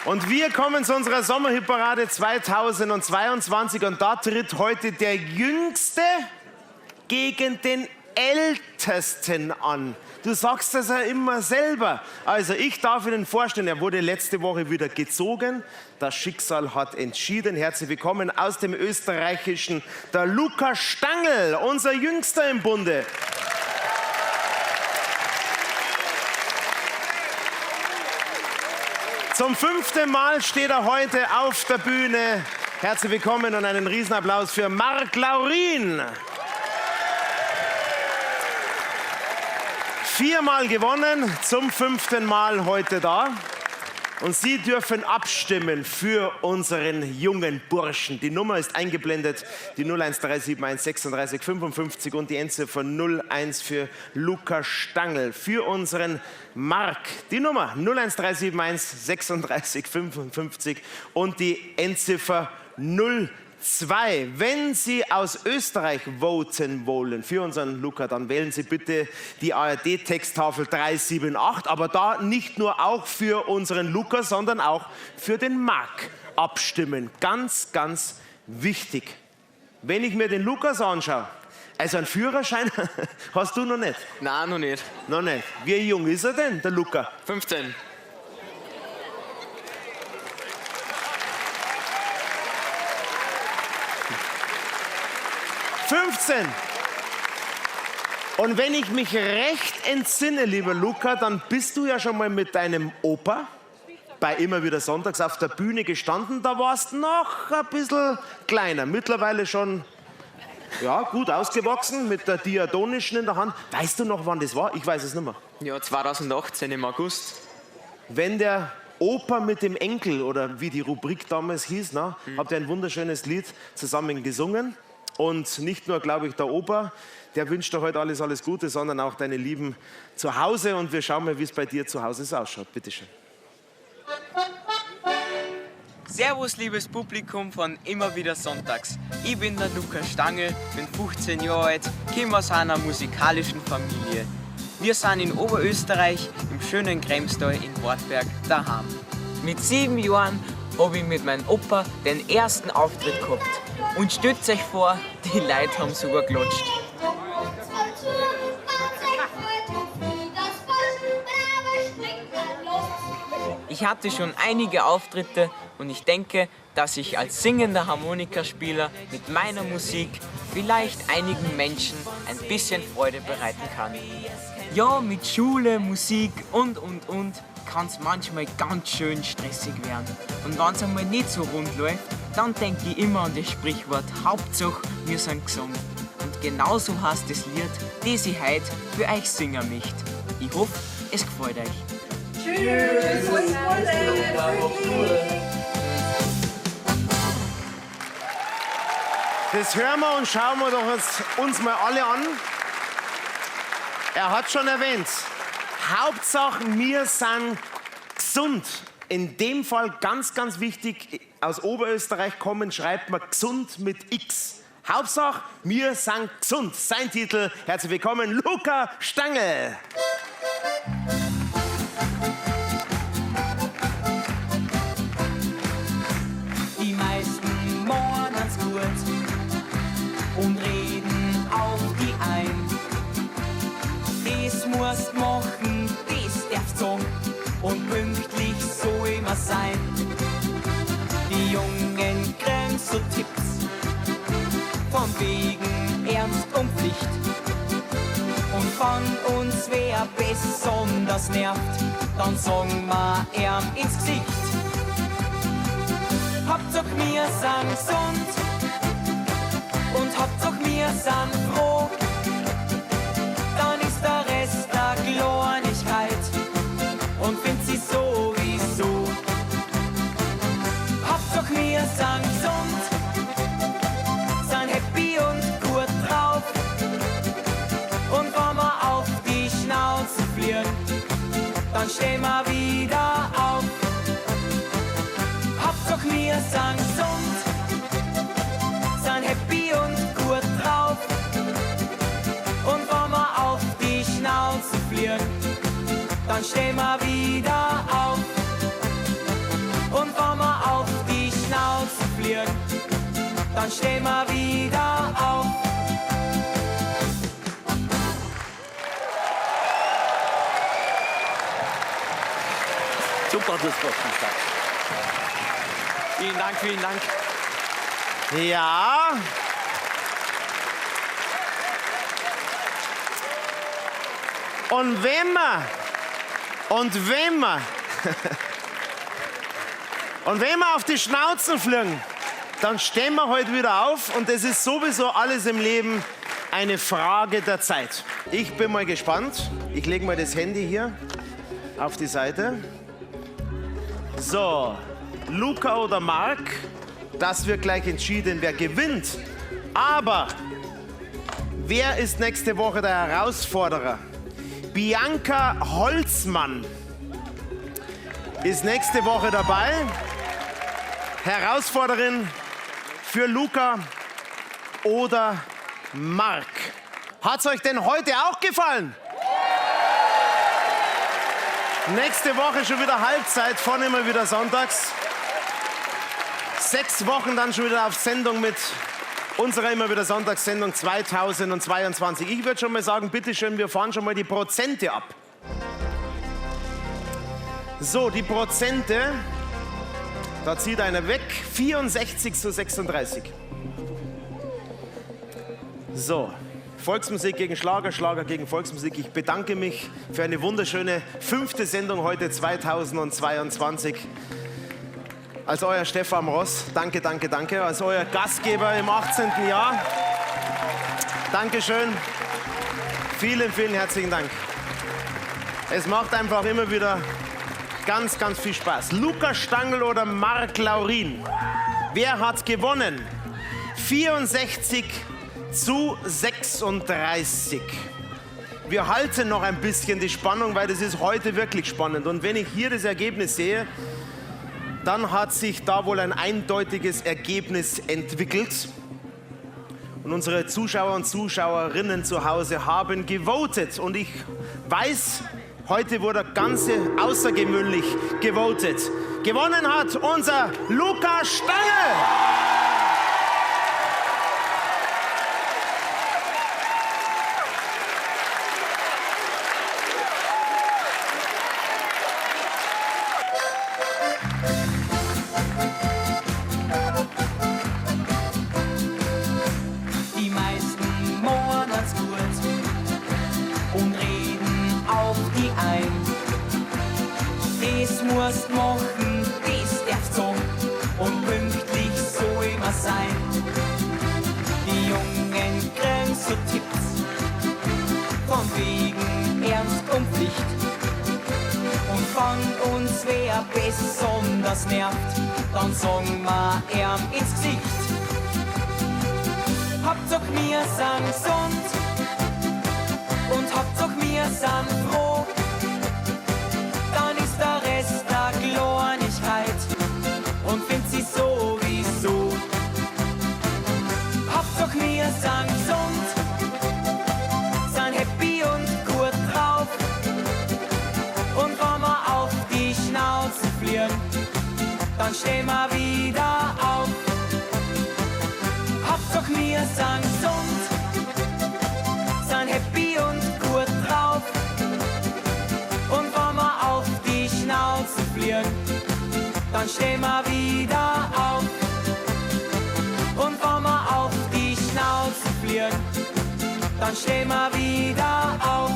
Und wir kommen zu unserer Sommerhitparade 2022 und da tritt heute der Jüngste gegen den Ältesten an. Du sagst das ja immer selber. Also ich darf Ihnen vorstellen, er wurde letzte Woche wieder gezogen. Das Schicksal hat entschieden. Herzlich willkommen aus dem Österreichischen, der Luca Stangl, unser Jüngster im Bunde. Zum 5. Mal steht er heute auf der Bühne. Herzlich willkommen und einen Riesenapplaus für Marc Laurin. 4-mal gewonnen, zum 5. Mal heute da. Und Sie dürfen abstimmen für unseren jungen Burschen. Die Nummer ist eingeblendet, die 01371 36 55 und die Endziffer 01 für Luca Stangl. Für unseren Marc, die Nummer 01371 36 55 und die Endziffer 02. Wenn Sie aus Österreich voten wollen für unseren Luca, dann wählen Sie bitte die ARD-Texttafel 378, aber da nicht nur auch für unseren Luca, sondern auch für den Marc abstimmen. Ganz, ganz wichtig. Wenn ich mir den Lukas anschaue, also einen Führerschein hast du noch nicht? Nein, noch nicht. Noch nicht. Wie jung ist er denn, der Luca? 15. 15. Und wenn ich mich recht entsinne, lieber Luca, dann bist du ja schon mal mit deinem Opa bei Immer wieder Sonntags auf der Bühne gestanden. Da warst du noch ein bisschen kleiner. Mittlerweile schon ja, gut ausgewachsen mit der Diatonischen in der Hand. Weißt du noch, wann das war? Ich weiß es nicht mehr. Ja, 2018 im August. Wenn der Opa mit dem Enkel, oder wie die Rubrik damals hieß, habt ihr ein wunderschönes Lied zusammen gesungen. Und nicht nur, glaube ich, der Opa, der wünscht dir heute alles Gute, sondern auch deine Lieben zu Hause. Und wir schauen mal, wie es bei dir zu Hause ausschaut. Bitte schön. Servus, liebes Publikum von Immer wieder Sonntags. Ich bin der Luca Stangl, bin 15 Jahre alt, komme aus einer musikalischen Familie. Wir sind in Oberösterreich, im schönen Kremstal in Wartberg daheim. Mit 7 Jahren habe ich mit meinem Opa den ersten Auftritt gehabt. Und stellt euch vor, die Leute haben sogar geklatscht. Ich hatte schon einige Auftritte und ich denke, dass ich als singender Harmonikaspieler mit meiner Musik vielleicht einigen Menschen ein bisschen Freude bereiten kann. Ja, mit Schule, Musik und kann es manchmal ganz schön stressig werden. Und wenn es einmal nicht so rund läuft, dann denke ich immer an das Sprichwort Hauptsache wir sind gesund. Und genauso heißt das Lied, das ich heute für euch singen möchte. Ich hoffe, es gefällt euch. Tschüss! Das hören wir und schauen wir doch uns mal alle an. Er hat schon erwähnt, Hauptsache wir sind gesund. In dem Fall ganz, ganz wichtig, aus Oberösterreich kommen, schreibt man gesund mit X. Hauptsache wir sind gesund. Sein Titel, herzlich willkommen, Luca Stangl. Die meisten morgen's gut und reden auf die ein. Das musst machen, das darfst sagen und pünktlich so immer sein. Die Jungen kriegen so Tipps von wegen Ernst und Pflicht. Und von uns wer besonders nervt, dann sagen wir ihm ins Gesicht. Hauptsache wir sind gesund und Hauptsache wir sind froh. Dann ist der Rest der Kleinigkeit und findet sie sowieso. Hauptsache wir sind gesund, sind happy und gut drauf. Und wenn wir auf die Schnauze fliegen, dann stehen wir wieder auf. Hauptsache wir sind gesund, sind happy und gut drauf. Und wenn wir auf die Schnauze fliegen, dann stehen wir wieder auf. fliegen, dann stehen wir wieder auf. Super, das war gut. Vielen Dank, vielen Dank. Ja. Und wenn wir auf die Schnauzen fliegen, dann stehen wir heute wieder auf und es ist sowieso alles im Leben eine Frage der Zeit. Ich bin mal gespannt. Ich lege mal das Handy hier auf die Seite. So, Luca oder Marc, das wird gleich entschieden, wer gewinnt. Aber wer ist nächste Woche der Herausforderer? Bianca Holzmann ist nächste Woche dabei. Herausforderin für Luca oder Marc. Hat's euch denn heute auch gefallen? Nächste Woche schon wieder Halbzeit, von immer wieder sonntags. 6 Wochen dann schon wieder auf Sendung mit unserer immer wieder Sonntagssendung 2022. Ich würde schon mal sagen, bitteschön, wir fahren schon mal die Prozente ab. So, die Prozente, da zieht einer weg, 64 zu 36. So, Volksmusik gegen Schlager, Schlager gegen Volksmusik. Ich bedanke mich für eine wunderschöne 5. Sendung heute 2022. Als euer Stefan Ross, danke, danke, danke. Als euer Gastgeber im 18. Jahr, Dankeschön. Vielen, vielen herzlichen Dank. Es macht einfach immer wieder ganz, ganz viel Spaß. Luca Stangl oder Marc Laurin? Wer hat gewonnen? 64 zu 36. Wir halten noch ein bisschen die Spannung, weil das ist heute wirklich spannend. Und wenn ich hier das Ergebnis sehe, dann hat sich da wohl ein eindeutiges Ergebnis entwickelt. Und unsere Zuschauer und Zuschauerinnen zu Hause haben gewotet. Und ich weiß, heute wurde ganz außergewöhnlich gewotet. Gewonnen hat unser Luca Stangl. Musst machen, das darfst so und pünktlich so immer sein. Die Jungen kriegen so Tipps von wegen Ernst und Pflicht. Und von uns wer besonders nervt, dann sagen wir ihm ins Gesicht. Hauptsache wir sind gesund und Hauptsache wir sind froh. Dann ist der Rest der Kleinigkeit und findet sie sowieso. Hauptsache wir sind gesund, sind happy und gut drauf. Und wenn wir auf die Schnauze fliegen, dann stehen wir wieder auf. Hauptsache wir sind gesund, sind happy und gut drauf. Und wenn wir auf die Schnauze fliegen, dann stehen wir wieder auf. Und wenn wir auf die Schnauze fliegen, dann stehen wir wieder auf.